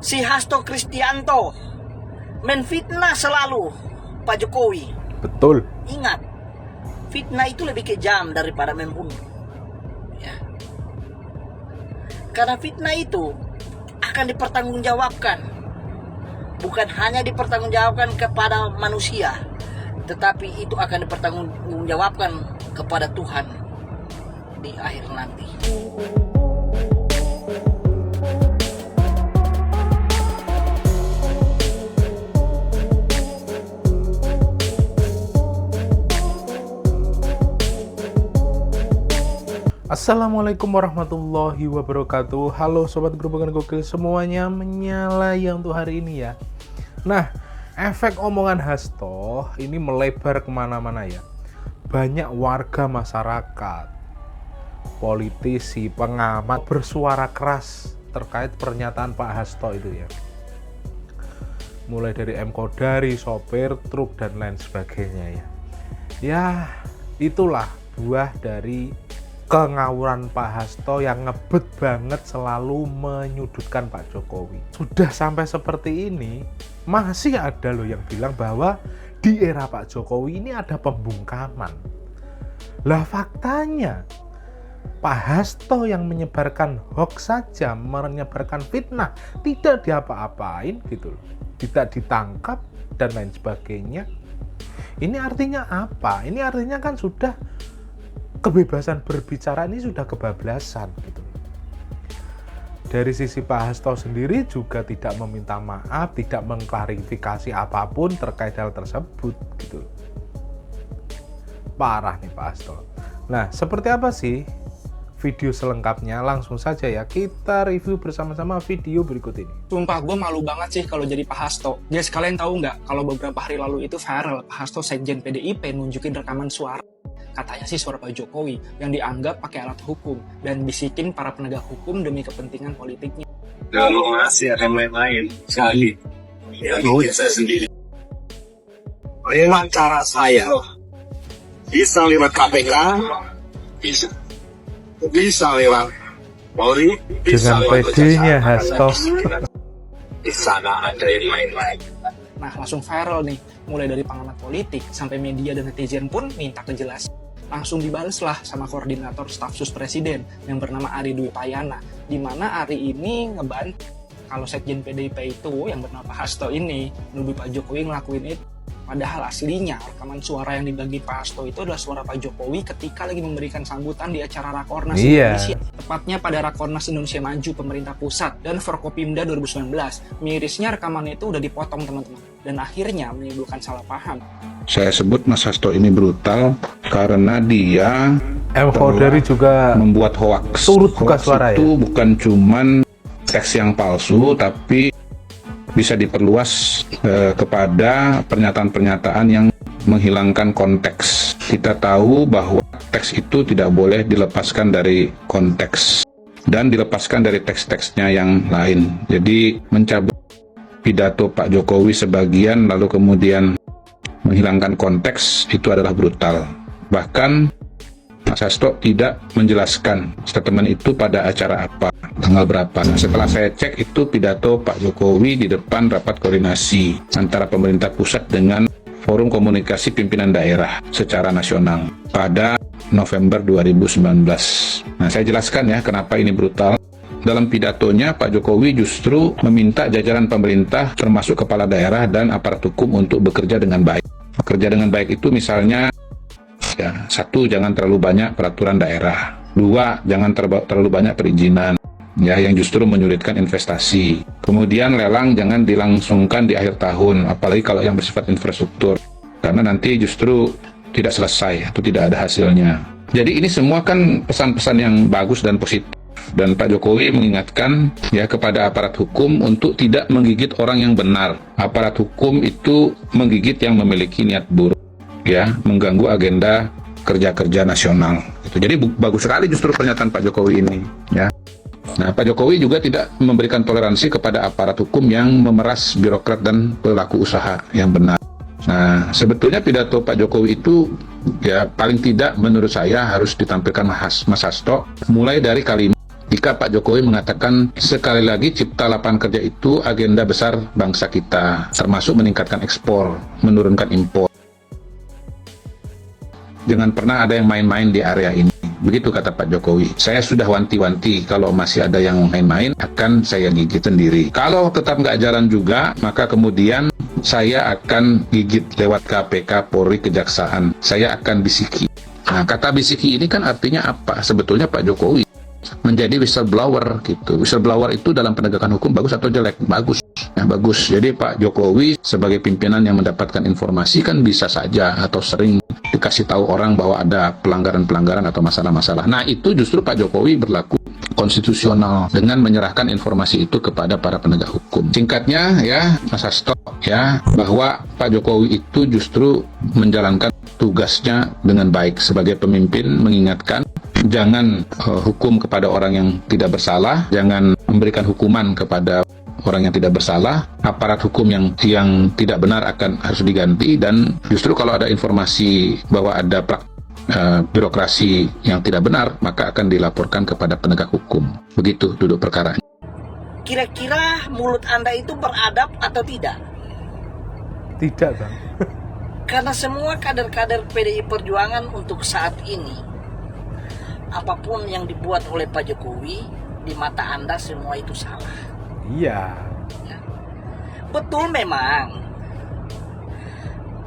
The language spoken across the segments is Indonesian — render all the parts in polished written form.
si Hasto Kristianto menfitnah selalu Pak Jokowi. Betul. Ingat, fitnah itu lebih kejam daripada membunuh. Ya. Karena fitnah itu akan dipertanggungjawabkan. Bukan hanya dipertanggungjawabkan kepada manusia, tetapi itu akan dipertanggungjawabkan kepada Tuhan di akhir nanti. Assalamualaikum warahmatullahi wabarakatuh. Halo sobat Gerobakan Gokil semuanya, menyala yang untuk hari ini ya. Nah, efek omongan Hasto ini melebar kemana-mana ya. Banyak warga masyarakat, politisi, pengamat bersuara keras terkait pernyataan Pak Hasto itu ya. Mulai dari M. Kodari, sopir truk dan lain sebagainya ya. Ya, itulah buah dari kengawuran Pak Hasto yang ngebet banget selalu menyudutkan Pak Jokowi. Sudah sampai seperti ini, masih ada loh yang bilang bahwa di era Pak Jokowi ini ada pembungkaman. Lah faktanya, Pak Hasto yang menyebarkan hoax saja, menyebarkan fitnah, tidak diapa-apain gitu loh. Tidak ditangkap dan lain sebagainya. Ini artinya apa? Ini artinya kan sudah kebebasan berbicara ini sudah kebablasan gitu. Dari sisi Pak Hasto sendiri juga tidak meminta maaf, tidak mengklarifikasi apapun terkait hal tersebut gitu. Parah nih Pak Hasto. Nah, seperti apa sih video selengkapnya? Langsung saja ya kita review bersama-sama video berikut ini. Sumpah gue malu banget sih kalau jadi Pak Hasto. Guys, kalian tahu nggak kalau beberapa hari lalu itu viral Pak Hasto Sekjen PDIP nunjukin rekaman suara. Katanya sih suara Pak Jokowi yang dianggap pakai alat hukum dan bisikin para penegak hukum demi kepentingan politiknya. Kalau masih ada yang lain-lain sekali, ya saya sendiri. Memang cara saya bisa lewat KPK, bisa lewat Polri, bisa dengan lewat PD-nya Hasto. Di sana ada yang lain-lain. Nah, langsung viral nih, mulai dari pengamat politik sampai media dan netizen pun minta kejelasan. Langsung dibalaslah sama koordinator staf sus presiden yang bernama Ari Dwi Payana, di mana Ari ini ngebantah kalau Sekjen PDIP itu yang bernama Pak Hasto ini nuduh Pak Jokowi ngelakuin itu. Padahal aslinya rekaman suara yang dibagi Pak Hasto itu adalah suara Pak Jokowi ketika lagi memberikan sambutan di acara Rakornas Indonesia. Tepatnya pada Rakornas Indonesia Maju pemerintah pusat dan Forkopimda 2019. Mirisnya rekaman itu udah dipotong teman-teman dan akhirnya menimbulkan salah paham. Saya sebut Mas Hasto ini brutal karena dia M. Kodari juga membuat hoax. turut buka suara itu ya. Bukan cuman teks yang palsu, tapi bisa diperluas kepada pernyataan-pernyataan yang menghilangkan konteks. Kita tahu bahwa teks itu tidak boleh dilepaskan dari konteks dan dilepaskan dari teks-teksnya yang lain. Jadi mencabut pidato Pak Jokowi sebagian lalu kemudian menghilangkan konteks itu adalah brutal. Bahkan Mas Hasto tidak menjelaskan statement itu pada acara apa, tanggal berapa. Nah, setelah saya cek itu pidato Pak Jokowi di depan rapat koordinasi antara pemerintah pusat dengan Forum Komunikasi Pimpinan Daerah secara nasional pada November 2019. Nah, saya jelaskan ya kenapa ini brutal. Dalam pidatonya Pak Jokowi justru meminta jajaran pemerintah termasuk kepala daerah dan aparat hukum untuk bekerja dengan baik. Bekerja dengan baik itu misalnya ya, 1, jangan terlalu banyak peraturan daerah. 2, jangan terlalu banyak perizinan ya yang justru menyulitkan investasi. Kemudian lelang jangan dilangsungkan di akhir tahun, apalagi kalau yang bersifat infrastruktur, karena nanti justru tidak selesai atau tidak ada hasilnya. Jadi ini semua kan pesan-pesan yang bagus dan positif. Dan Pak Jokowi mengingatkan ya kepada aparat hukum untuk tidak menggigit orang yang benar. Aparat hukum itu menggigit yang memiliki niat buruk, ya, mengganggu agenda kerja-kerja nasional. Jadi bagus sekali justru pernyataan Pak Jokowi ini, ya. Nah, Pak Jokowi juga tidak memberikan toleransi kepada aparat hukum yang memeras birokrat dan pelaku usaha yang benar. Nah, sebetulnya pidato Pak Jokowi itu ya paling tidak menurut saya harus ditampilkan Mas Hasto mulai dari kalimat Jika Pak Jokowi mengatakan sekali lagi cipta lapangan kerja itu agenda besar bangsa kita, termasuk meningkatkan ekspor, menurunkan impor. Jangan pernah ada yang main-main di area ini. Begitu kata Pak Jokowi. Saya sudah wanti-wanti, kalau masih ada yang main-main akan saya gigit sendiri. Kalau tetap nggak jalan juga, maka kemudian saya akan gigit lewat KPK, Polri, Kejaksaan. Saya akan bisiki. Nah, kata bisiki ini kan artinya apa? Sebetulnya Pak Jokowi menjadi whistleblower gitu. Whistleblower itu dalam penegakan hukum bagus atau jelek? Bagus. Ya, bagus. Jadi Pak Jokowi sebagai pimpinan yang mendapatkan informasi kan bisa saja atau sering dikasih tahu orang bahwa ada pelanggaran-pelanggaran atau masalah-masalah. Nah, itu justru Pak Jokowi berlaku konstitusional dengan menyerahkan informasi itu kepada para penegak hukum. Singkatnya ya, Mas Hasto, ya, bahwa Pak Jokowi itu justru menjalankan tugasnya dengan baik sebagai pemimpin, mengingatkan jangan hukum kepada orang yang tidak bersalah, jangan memberikan hukuman kepada orang yang tidak bersalah, aparat hukum yang tidak benar harus diganti, dan justru kalau ada informasi bahwa ada birokrasi yang tidak benar, maka akan dilaporkan kepada penegak hukum. Begitu duduk perkara. Kira-kira mulut Anda itu beradab atau tidak? Tidak, Bang. Karena semua kader-kader PDI Perjuangan untuk saat ini, apapun yang dibuat oleh Pak Jokowi, di mata Anda semua itu salah. Iya. Betul memang,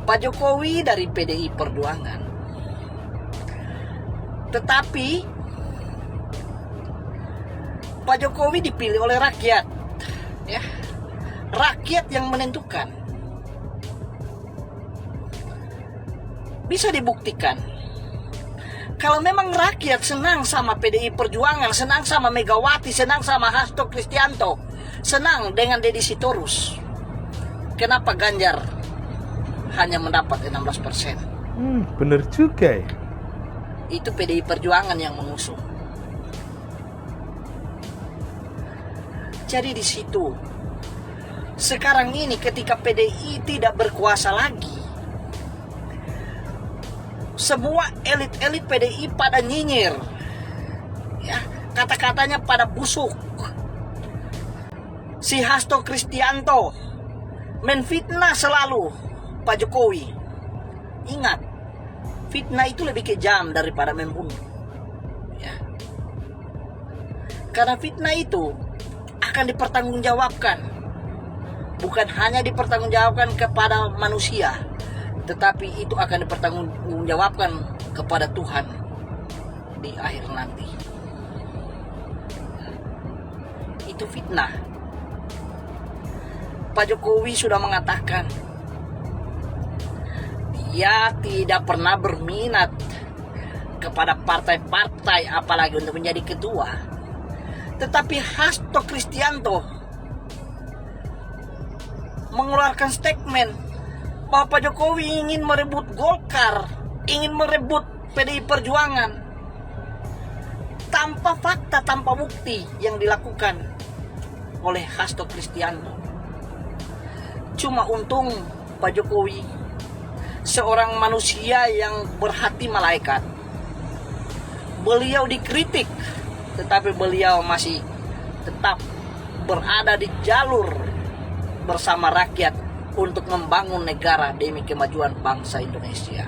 Pak Jokowi dari PDI Perjuangan. Tetapi Pak Jokowi dipilih oleh rakyat, ya, rakyat yang menentukan. Bisa dibuktikan. Kalau memang rakyat senang sama PDI Perjuangan, senang sama Megawati, senang sama Hasto Kristianto, senang dengan Deddy Sitorus, kenapa Ganjar hanya mendapat 16%? Bener juga ya. Itu PDI Perjuangan yang mengusung. Jadi di situ, sekarang ini ketika PDI tidak berkuasa lagi, semua elit-elit PDI pada nyinyir, ya, kata-katanya pada busuk. Si Hasto Kristianto menfitnah selalu Pak Jokowi. Ingat, fitnah itu lebih kejam daripada membunuh, ya. Karena fitnah itu akan dipertanggungjawabkan, bukan hanya dipertanggungjawabkan kepada manusia, tetapi itu akan dipertanggungjawabkan kepada Tuhan di akhir nanti. Itu fitnah. Pak Jokowi sudah mengatakan dia tidak pernah berminat kepada partai-partai, apalagi untuk menjadi ketua. Tetapi Hasto Kristianto mengeluarkan statement bahwa Pak Jokowi ingin merebut Golkar, ingin merebut PDI Perjuangan, tanpa fakta, tanpa bukti yang dilakukan oleh Hasto Kristianto. Cuma untung Pak Jokowi seorang manusia yang berhati malaikat. Beliau dikritik, tetapi beliau masih tetap berada di jalur bersama rakyat untuk membangun negara demi kemajuan bangsa Indonesia.